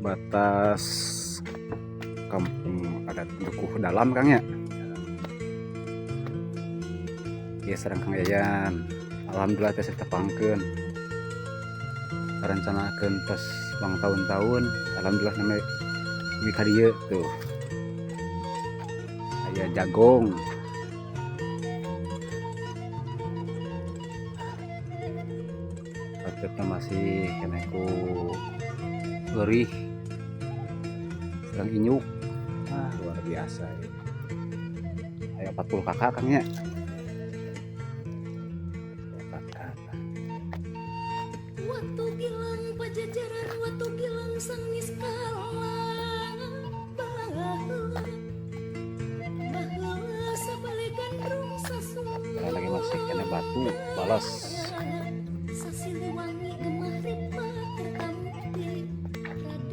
batas kampung adat Dukuh Dalam Kang ya. Ya sareng Kang Yayan. Alhamdulillah teh tepangkeun. Rencanakeun pas ulang tahun-tahun, alhamdulillah namanya mi ka dieu tuh. Aya jagong. Tetep masih kena ku eurih. Sedang inyuk. Luar biasa ya. Aya 40 kakak Kang ya. Waktu gilang pajajaran, waktu gilang sang niskala, baheula sabalikan rung sasuna. Lagi masih kena batu balas. Sasiliwangi gemah ripa tertampi Raden.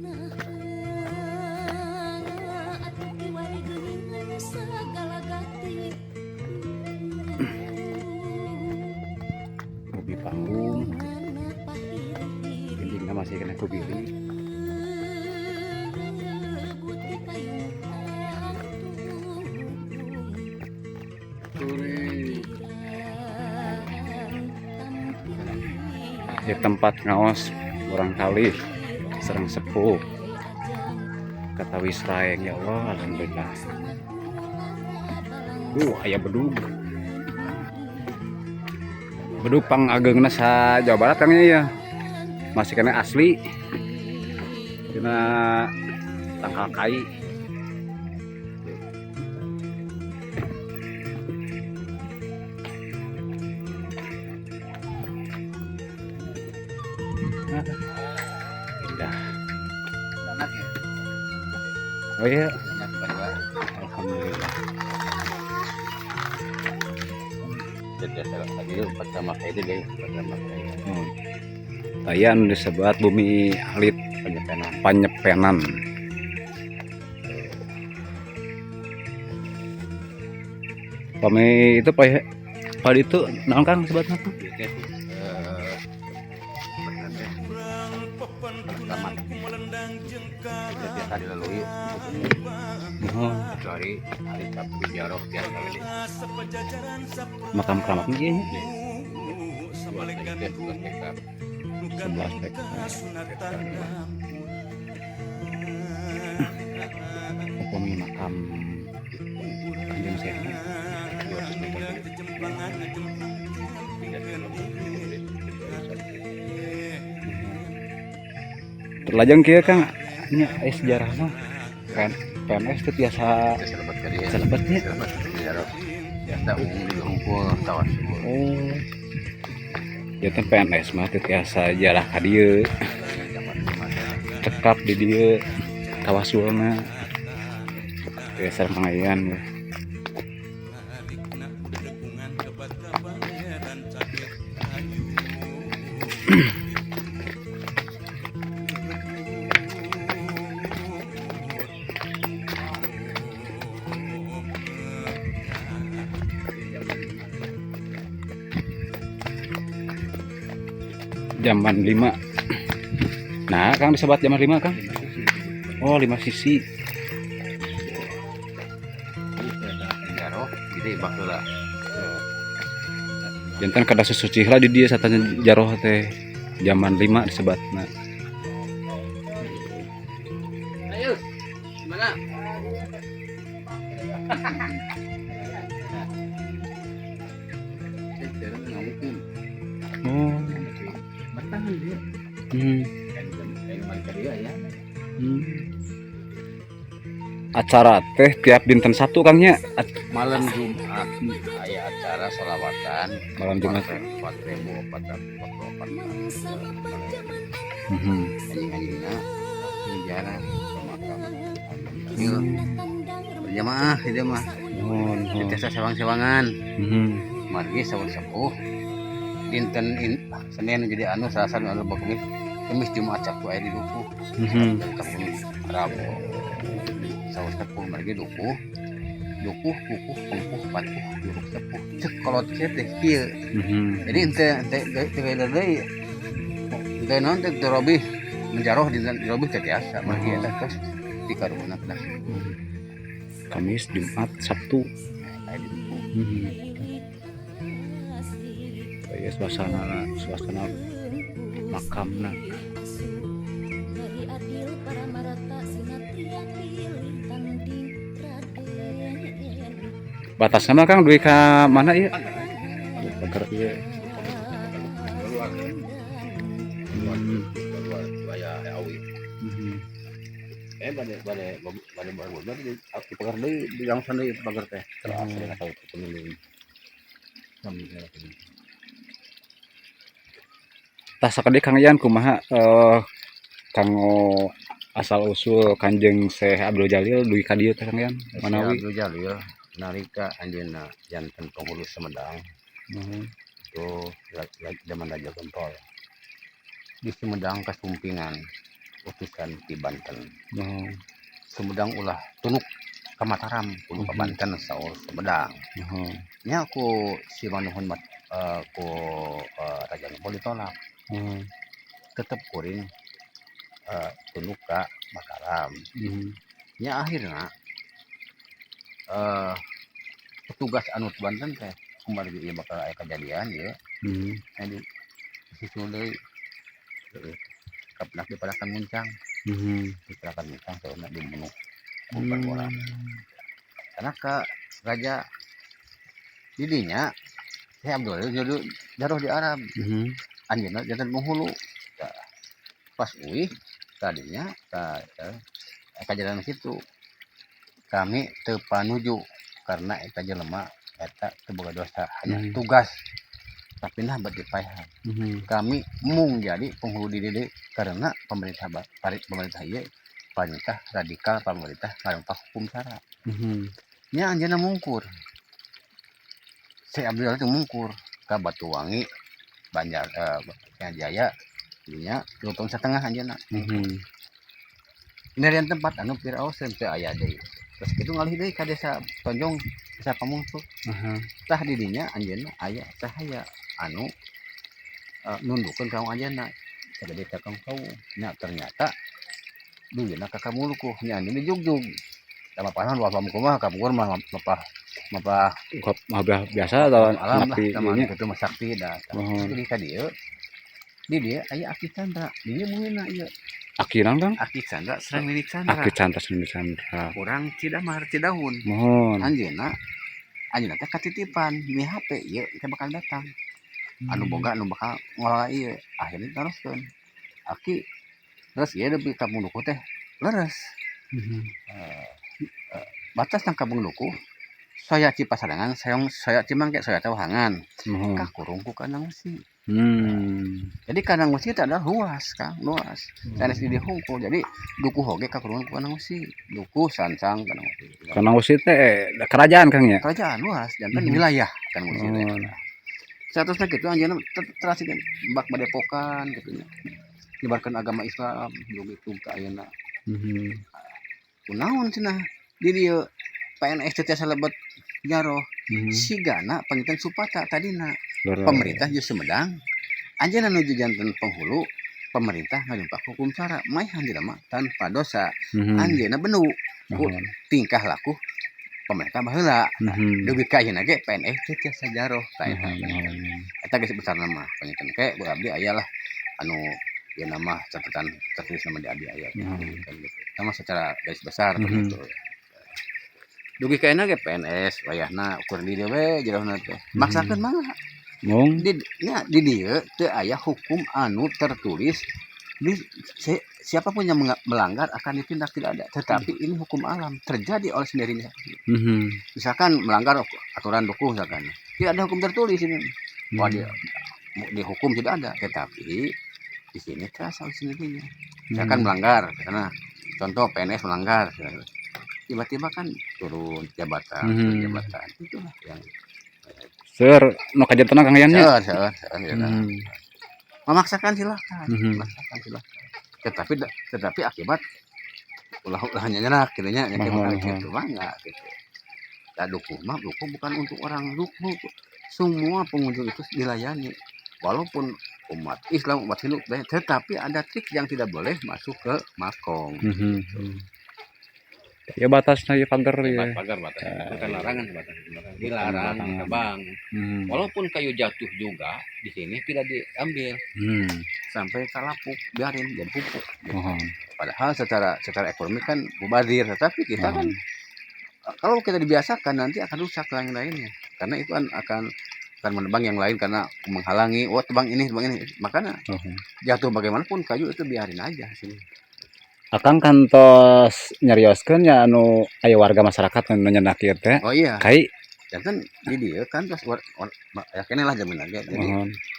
Nah, atuh kiwari geuningan sagala gati. Hobi panggung. Dindingnya masih kena kubili. Di tempat ngaos orang kali serang sepuh kata Wisraeng ya Allah, alhamdulillah. Aya bedug pang agengna sa Jawa Barat Kang ya. Masih kena asli kena tangkal kai. Indah. Oh iya. Alhamdulillah. Tayan disebut bumi alit panyepenan. Pame itu pada itu naon Kang sebutna tuh? Biasa dilalui dari hari Sabtu Jaroh tiap kali. Makam keramat ini 11 hektar. Pokoknya makam Kanjeng Sena 200 meter. Terlajang kia Kang nya sejarah mah kan PNS itu biasa selebatnya biasa umum dikumpul tawas. Oh ya kan PNS mah biasa jarah ka dieu cekap di dieu tawasulna biasa pengayan ya. Jaman 5. Nah, Kang disebut jaman 5 Kang. Oh, 5 sisi. Jaroh gede baheula. Jantan kada susuci lah di dia satana jaroh teh jaman 5 disebutna. Ayo. Gimana? Oh. Bertahan dia. Acara teh tiap dinten Sabtu Kangnya. Malam Jumat aya acara sholawatan Malam Jumat 4.044 anjing-anjingna menjara makam berjamaah itu mah kita sewang-sewangan margi sawang sepuh dinten Senin jadi anu sasan anu Kemis Jumat Sabtu aya di Dukuh. Kampung Rabu sawang sepuh margi Dukuh dukuh kukuh pengkuh patuh juruk sepuh cek kolot kieu teh kieu. Jadi ente deui ente naon teh robih menjaroh di robih teh biasa mah ieu teh terus di karuna teh. Kamis, Jumat, Sabtu. Aya di dukuh. Ya suasana makamna. Bari adil para marata sinatria pilih tanding Raden. Batasna mah Kang duwi ka mana ieu? Pagar ieu. Keluar aya awi. Bade baru di pagar deui di gangsan deui pagar teh. Terus aya tahu pemilik. Tah sakade Kang Yan kumaha kanggo asal usul Kanjeng Syekh Abdul Jalil duwi ka dieu teh Kang Yan manawi. Abdul Jalil nalika anjeunna janten penghulu Sumedang itu zaman Raja Gempol di Sumedang kasumpingan utusan ti Banten. Sumedang ulah tunuk ka Mataram kudu ka Banten saur Sumedang. Nya ku si manuhun ku Raja Gempol ditolak. Tetep kuring tunuk ka Mataram. Nya akhirna petugas anu Banten teh kembali ieu bakal aya kejadian ieu. Jadi susul deui kapnak dipadakan muncang. Dipadakan muncang saurna dibunuh ku perbola. Karena ka raja didinya Syekh Abdul jaroh di Arab. Anjeunna janten penghulu. Pas uih tadinya kejadian kitu kami teu panuju karena eta jelema eta teu boga dosa hanya tugas tapi nah bati paehan. Kami mung jadi penghulu di dieu karena pemerintah ieu pemerintah radikal, pemerintah ngarempah hukum sara. Nya anjeunna mungkur. Syekh Abdul teh mungkur ka Batuwangi Banjar Jaya nya 2 tahun setengah anjeunna. Dari tempat anu piraos teu aya deui. Terus kitu ngalih deui ka desa Tonjong, desa Pamungsu. Tah di dinya anjeunna aya cahaya anu nundukeun ka anjeunna. Sagede kakang kau. Nya ternyata dulunya ka Kamulukuh nya anjeunna jugjug. Da papahan luas pamungkuh mah kapungkur mah biasa atau alam lah mati sama ieu kitu mah sakti da. Jadi ka dieu di dieu aya Aki Chandra. Dieu mungeunna ieu. Aki naon Kang? Aki Chandra sareng Winik Chandra. Aki Chandra. Kurang Cidamar Cidaun. Mohon. Anjeunna teh katitipan di HP ieu teh bakal datang. Anu boga anu bakal ngolah ieu. Akhirnya teruskeun. Aki terus ieu deui ka Mundukuh teh leres. Batas nang ka Mundukuh saya ci pasarangan saya ci mangke saya tawahangan. Kakurung ku Kandang Wesi. Jadi Kandang Wesi teh adalah luas Kang, luas. Sanes di hungkul. Jadi dukuh oge kakurungan ku Kandang Wesi. Dukuh sansang Kandang Wesi. Kandang Wesi teh kerajaan Kang ya? Kerajaan luas janten wilayah Kandang Wesi teh. Saterusna kitu anjeunna terasikeun bak badepokan kitu nya. Nyebarkeun agama Islam dugi tuh ka ayeuna. Kunaon cenah di dieu PNS teh tiasa lebet jaroh. Sigana pangitan Supata tadina. Pemerintah di Sumedang anjeunna nuju janten penghulu pemerintah ngajumpah hukum sara mah anjeunna mah tanpa dosa. Anjeunna benu ku tingkah laku pemerintah baheula. Dugi ka ayeuna ge PNS teh tiasa jaroh ka eta. Eta geus besarna mah pangitan ke abdi aya lah anu ieu nama catatan tertulis nama di abdi aya gitu. Sama secara garis besar begitu. Dugi ka ayeuna ge PNS wayahna ukur di dieu we jerohna teh. Maksakeun mangga. Di dieu teu aya hukum anu tertulis siapapun yang melanggar akan ditindak, tidak ada. Tetapi ini hukum alam terjadi oleh sendirinya. Misalkan melanggar aturan dukuh misalkan, tidak ada hukum tertulis ini. Dihukum tidak ada, tetapi di sini terasa oleh sendirinya. Misalkan melanggar, karena contoh PNS melanggar, tiba-tiba kan turun jabatan, itulah yang Seur nu kajantenna Kang Yan nya. Seur. Memaksakan silakan. Tetapi akibat ulah-ulahnya nyerak kitu nya, nya bakal kitu mah enggak gitu. Nah, dukuh bukan untuk orang dukuh. Semua pengunjung itu dilayani. Walaupun umat Islam, umat Hindu, tetapi ada trik yang tidak boleh masuk ke makom. Ya batasnya ya pagar ya. Pagar batas. Itu kan larangan batas. Dilarang ditebang. Walaupun kayu jatuh juga di sini tidak diambil. Sampai kalapuk, biarin jadi pupuk. Padahal secara ekonomi kan mubazir, tetapi kita kan kalau kita dibiasakan nanti akan rusak lain-lainnya. Karena itu akan menebang yang lain karena menghalangi, tebang ini. Makanya jatuh bagaimanapun kayu itu biarin aja sini. Akang kantos nyarioskeun nya anu aya warga masyarakat anu nyendak ieu teh. Oh iya. Kai Janten di dieu kan tos ya keneh lah jamin aja. Jadi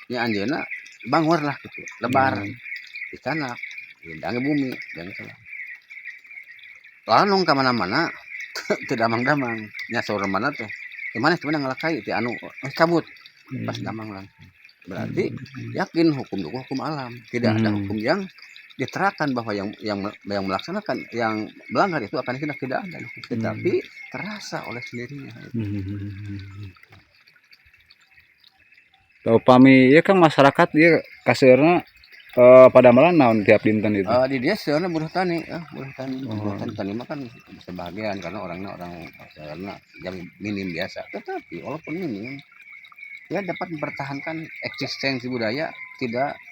nya anjeunna bangor lah gitu. Lebar di sana hidangnya bumi dan salah. Lalu ka mana-mana teu damang-damang. Nya saur mana teh. Di mana sebenarnya ngalakai teh anu cabut pas damang langsung. Berarti yakin hukum alam. Tidak ada hukum yang diterapkan bahwa yang melaksanakan yang melanggar itu akan tidak ada, tetapi terasa oleh sendirinya. Upami ieu kan masyarakat ieu kaseurna pada malah naon tiap dinten itu. Di dia sebenarnya buruh tani, tani mah kan sebagian karena orang karena yang minim biasa, tetapi walaupun minim dia dapat mempertahankan eksistensi budaya. Tidak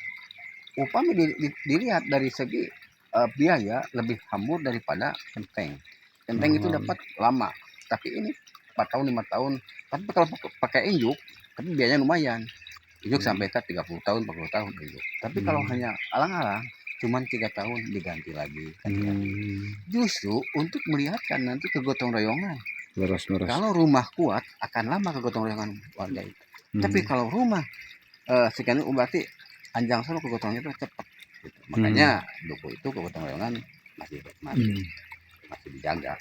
upami dilihat dari segi biaya lebih hambur daripada kenteng itu dapat lama, tapi ini 4 tahun 5 tahun, tapi kalau pakai injuk tapi biayanya lumayan, injuk sampai ke 30 tahun 40 tahun injuk. Tapi kalau hanya alang-alang cuman 3 tahun diganti lagi. Justru untuk melihatkan nanti kegotong royongan. Kalau rumah kuat akan lama kegotong royongan warga itu. Tapi kalau rumah sekian berarti anjang solo kegotong itu cepat gitu. Makanya duku itu kegotong royongan masih dijaga.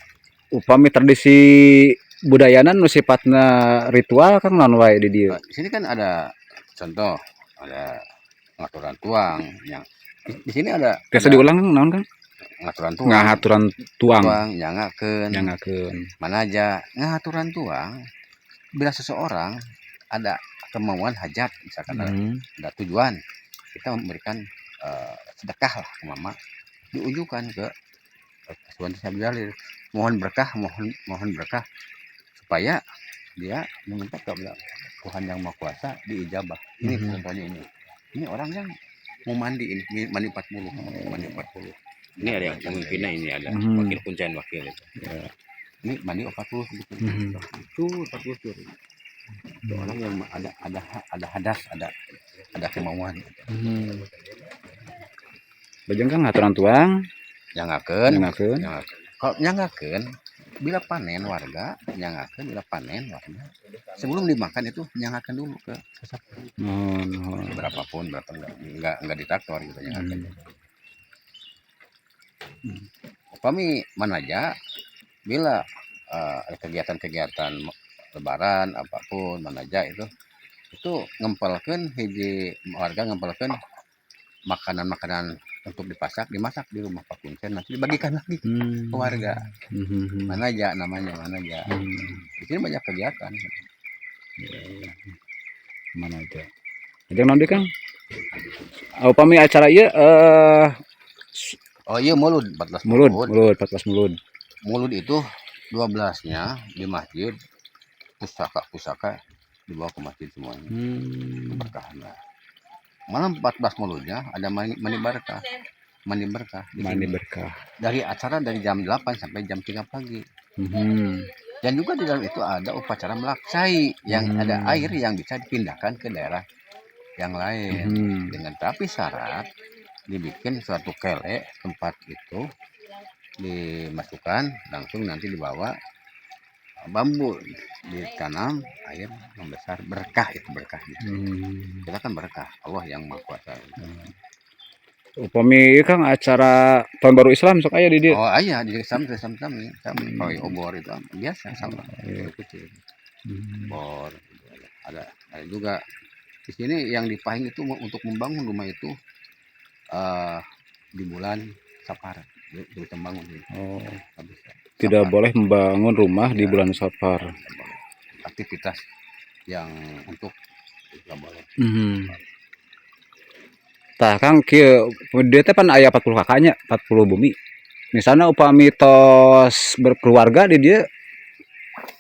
Upami tradisi budayana nu sifatna ritual kan naon wae di dieu. Di sini kan ada contoh, ada ngaturan tuang yang di sini ada. Biasa diulang naon kan? Ngaturan tuang. Nyangakeun. Manaja ngaturan tuang bila seseorang ada kemauan hajat misalkan ada tujuan, kita memberikan sedekah lah ke mama, diunjukkan ke Kasuhan Sabdalir, mohon berkah supaya dia meminta ke Tuhan yang Maha Kuasa diijabah. Ini contohnya ini orang yang mau mandi ini mandi 40. Ini ada yang pemimpinnya, ini ada wakil kuncian wakil itu. Ini mandi 40 gitu. Itu 40 tuh. Itu orang yang ada hadas, ada kemauan. Bajeng kan ngaturan tuang, Nyangakeun. Kalau nyangakeun bila panen warga, sebelum dimakan itu nyangakeun dulu ke sesepuh. Berapapun enggak ditaktor gitu nyangakeun. Kami manaja bila ada kegiatan lebaran apapun manaja itu ngempelkeun hiji warga ngempelkeun makanan untuk dimasak di rumah Pak Kuncen, nanti dibagikan lagi ke warga. Manaja namanya manaja. Di sini banyak kegiatan. Manaja. Jeung naon Kang? Upami acara ieu oh iya mulud 14 mulud 14 mulud. Mulud itu 12-nya di masjid, pusaka dibawa ke masjid semuanya. Keberkahan lah. Malam 14 muludnya ada mandi berkah. Mandi berkah. Dari acara dari jam 8 sampai jam 3 pagi. Dan juga di dalam itu ada upacara melaksai yang ada air yang bisa dipindahkan ke daerah yang lain. Dengan tapi syarat dibikin suatu kele tempat itu dimasukkan langsung nanti dibawa bambu ditanam air membesar berkah itu berkah gitu. Kita kan berkah Allah yang Maha Kuasa. Upami Kang acara tahun baru Islam sok aya di dieu. Oh aya di kami pawai obor itu biasa sama kecil. Obor ada juga di sini yang dipahing itu untuk membangun rumah itu di bulan Sapar itu membangun habis tidak Safar. boleh membangun rumah di Ya, bulan Safar. nggak boleh. Aktivitas yang untuk nggak boleh. Tah Kang kieu dia teh pan aya 40 kakaknya, 40 bumi. Misalnya upami tos berkeluarga di dia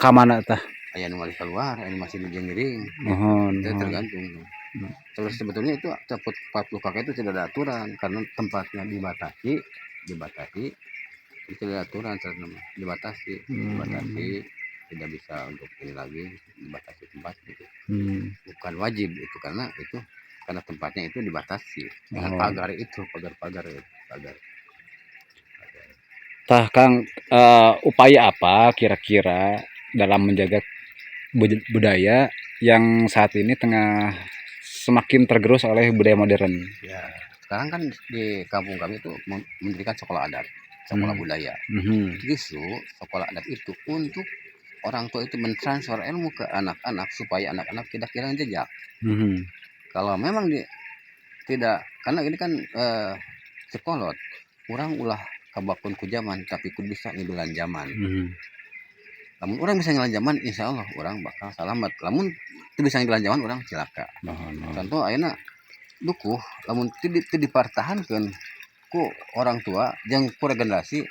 ka mana tah? Aya nu malih keluar, aya nu masih di jengering. Mohon. Itu tergantung. Terus sebetulnya itu 40 kakak itu tidak ada aturan karena tempatnya dibatasi itu tidak ada aturan dibatasi tidak bisa untuk ini lagi dibatasi tempat gitu. Bukan wajib itu karena tempatnya itu dibatasi dengan pagar itu pagar. Tah Kang upaya apa kira-kira dalam menjaga budaya yang saat ini tengah semakin tergerus oleh budaya modern? Ya, sekarang kan di kampung kami itu mendirikan sekolah adat, sekolah budaya. Justru sekolah adat itu untuk orang tua itu mentransfer ilmu ke anak-anak supaya anak-anak tidak kehilangan jejak. Kalau memang tidak, karena ini kan sekolot, orang ulah kabakun ku zaman tapi ku bisa ngidulan zaman. Namun orang bisa ngidulan zaman, insya Allah orang bakal selamat. Namun itu bisa ngidulan zaman orang celaka. Contoh ayeuna dukuh, namun tidak dipertahankan ku orang tua yang ku regenerasi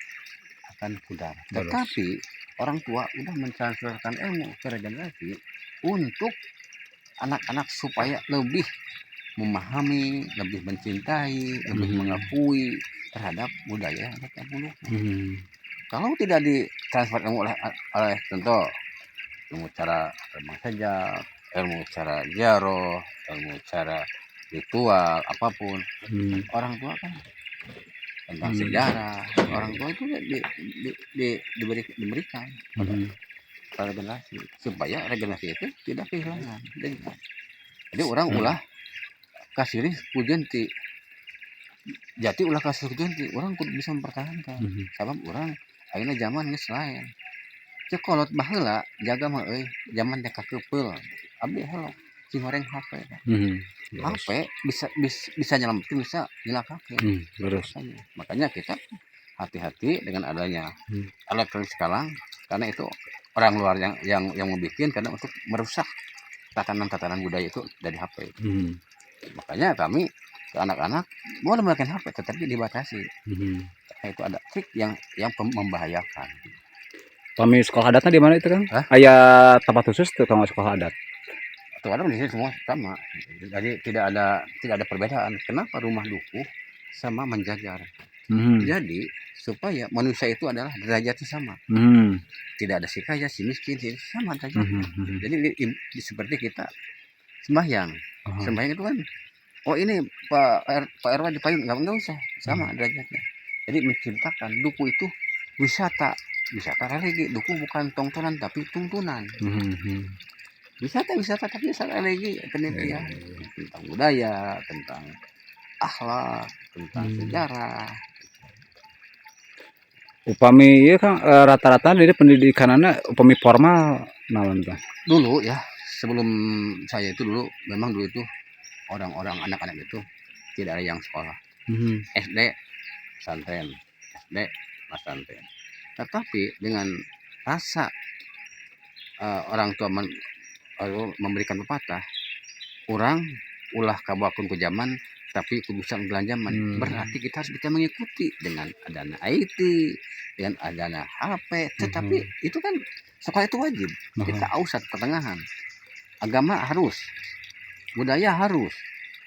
akan pudar. Tetapi orang tua udah mentransferkan ilmu ke regenerasi untuk anak-anak supaya lebih memahami, lebih mencintai, lebih mengakui terhadap budaya adat yang dulu. Kalau tidak ditransfer ilmu oleh contoh ilmu cara terbang sajak, ilmu cara jaro, ilmu cara ritual apapun, orang tua kan tentang sejarah, orang tua itu diberikan pada regenerasi supaya regenerasi itu tidak kehilangan. Jadi orang ulah kasih pujanti jati ulah kasih pujanti orang kudu bisa mempertahankan sebab orang ayeuna zaman geus lain cekolot baheula jaga mah euy zaman teh kakeupel abdi hello si goreng HP HP bisa nyelamatin bisa nyelakakeun makanya kita hati-hati dengan adanya elektronik sekarang karena itu orang luar yang membuat karena untuk merusak tatanan budaya itu dari HP. Makanya kami ke anak-anak boleh memakai HP tetapi dibatasi. Karena itu ada trik yang membahayakan. Kami sekolah adatnya di mana itu Kang? Aya tempat khusus tuh kalau sekolah adat. Tuh ada di sini semua sama. Jadi tidak ada perbedaan. Kenapa rumah dukuh sama menjajar? Jadi supaya manusia itu adalah derajatnya sama. Tidak ada si kaya, si miskin, sama derajatnya. Jadi seperti kita sembahyang. Sembahyang itu kan ini Pak RW di payung nggak usah sama derajatnya. Jadi menciptakan duku itu wisata religi. Duku bukan tongtonan tapi tuntunan. Wisata tapi wisata religi penelitian tentang budaya, tentang akhlak, tentang sejarah. Upami ieu Kang rata-rata dari pendidikanana upami formal naon tah? Dulu ya, sebelum saya itu dulu memang dulu itu orang-orang anak-anak itu tidak ada yang sekolah. SD pesantren, SD pesantren. Tetapi dengan rasa orang tua memberikan pepatah, orang ulah kabakun ke zaman tapi kudu bisa zaman. Berarti kita harus bisa mengikuti dengan adanya IT, dengan adanya HP. Tetapi itu kan sekolah itu wajib. Kita ausat pertengahan. Agama harus, budaya harus,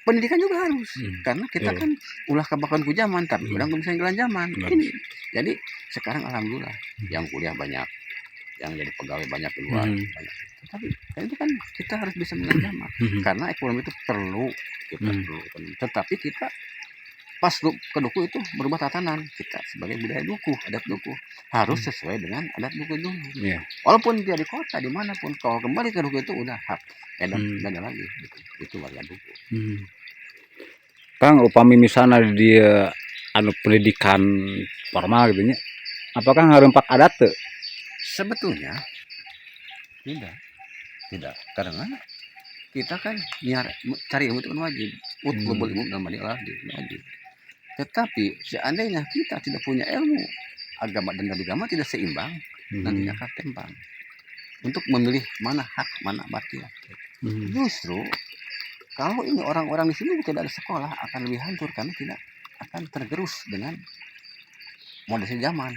pendidikan juga harus. Karena kita kan ulah kabakun ke zaman tapi orang bisa zaman. Ini. Jadi sekarang alhamdulillah yang kuliah banyak, yang jadi pegawai banyak di luar banyak. Tapi itu kan kita harus bisa zaman karena ekonomi itu perlu kita perlu. Tetapi kita pas ke duku itu berubah tatanan kita sebagai budaya duku, adat duku harus sesuai dengan adat duku dulu. Walaupun dia di kota dimanapun kalau kembali ke duku itu udah hak beda lagi itu warga duku. Kang upami misalnya dia pendidikan formal gitu nya apakah ngarempak adat tuh? Sebetulnya tidak karena kita kan cari ilmu itu kan wajib utlubul ilmu dalam wajib. Tetapi seandainya kita tidak punya ilmu agama dan agama tidak seimbang, Hmm. nantinya akan timpang untuk memilih mana hak mana batil. Justru kalau ini orang-orang di sini tidak ada sekolah akan lebih hancur karena tidak akan tergerus dengan modern zaman.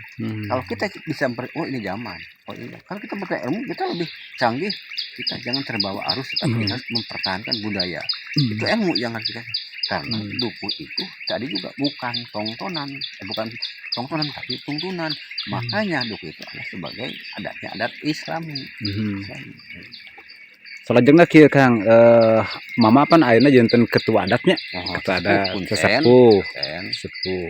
Kalau kita bisa oh ini zaman, oh ini. Kalau kita berilmu kita lebih canggih, kita jangan terbawa arus, tetapi kita harus mempertahankan budaya. Itu ilmu yang harus kita, karena duku itu tadi juga bukan tontonan, bukan tontonan tapi tuntunan. Makanya duku itu adalah sebagai adat Islami. Salajengna kieu Kang, mama pan ayeuna janten ketua adatnya, ketua adat, sesepuh.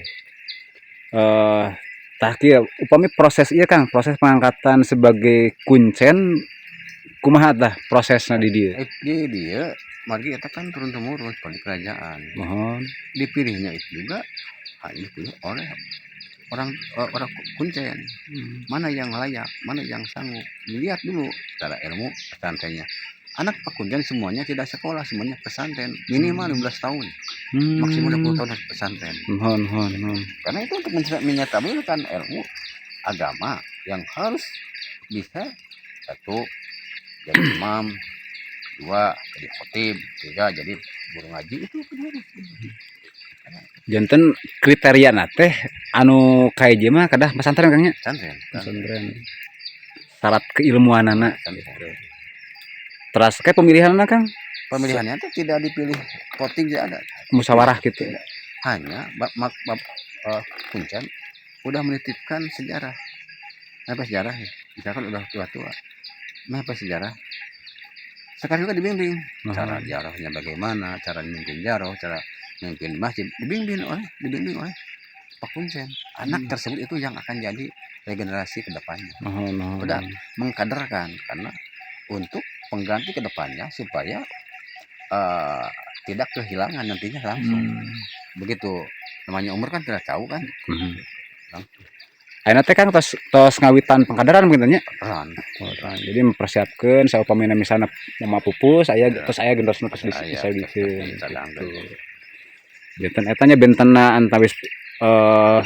Tah kieu upami proses ieu Kang, proses pengangkatan sebagai kuncen kumaha tah prosesna di dieu? Di dieu margi eta kan turun temurun di kerajaan. Mohon Dipilihnya itu juga hanya dipilih oleh orang kuncen. Mana yang layak, mana yang sanggup. Dilihat dulu secara ilmu pesantrennya. Anak pekuncen semuanya tidak sekolah, semuanya pesantren, minimal 15 tahun, maksimal 20 tahun harus pesantren. Karena itu untuk menyatakan ilmu agama yang harus bisa, satu jadi imam, dua jadi khotib, tiga jadi guru ngaji, itu harus. Janten kriteria teh anu kayak mah kadah pesantren Kangnya? Pesantren. Syarat keilmuanana. Terus kayak pemilihan Kang? Pemilihannya itu tidak dipilih voting, tidak ada. Musyawarah gitu. Hanya kuncen udah menitipkan sejarah. Apa sejarah ya? Misalkan udah tua-tua. Apa sejarah? Sekarang juga dibimbing. Cara jarahnya bagaimana, cara memimpin jarah, cara memimpin masjid, dibimbing oleh Pak Kuncen. Anak tersebut itu yang akan jadi regenerasi ke depannya. Udah mengkaderkan karena untuk pengganti ke depannya supaya tidak kehilangan nantinya langsung. Begitu namanya umur kan tidak tahu kan. Ayeuna teh Kang tos ngawitan pengkaderan begitu nya. Jadi mempersiapkan saupamina misalnya mama pupus aya terus aya gendosna terus bisa gitu. Benten etanya bentena antawis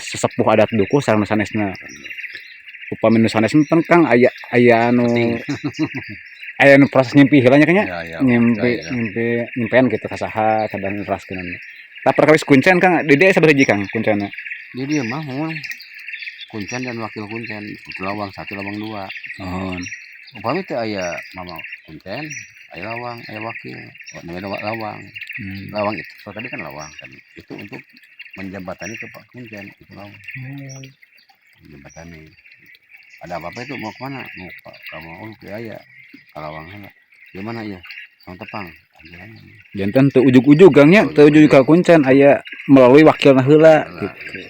sesepuh adat duku sareng sanesna. Upami nu sanes pun Kang aya anu aya nu proses nyimpi heula nya Kang nya. Nyimpen gitu kasaha kadang raskeun. Tah perkawis kuncen Kang, di dieu sabaraha Kang kuncenna? Di dieu mah kuncen dan wakil kuncen, lawang 1 lawang 2. Upami teh aya mama kuncen, aya lawang, aya wakil, lawang. Lawang itu, so tadi kan lawang tadi. Itu untuk menjembatani ke Pak Kuncen, itu lawang. Menjembatani. Ada apa-apa itu mau kemana? Mau kamu ke aya, ke lawang heula. Gimana ya? Sang Tepang. Janten teu ujug-ujug Gangnya, teu ujug ka Kuncen aya melalui wakilna heula gitu.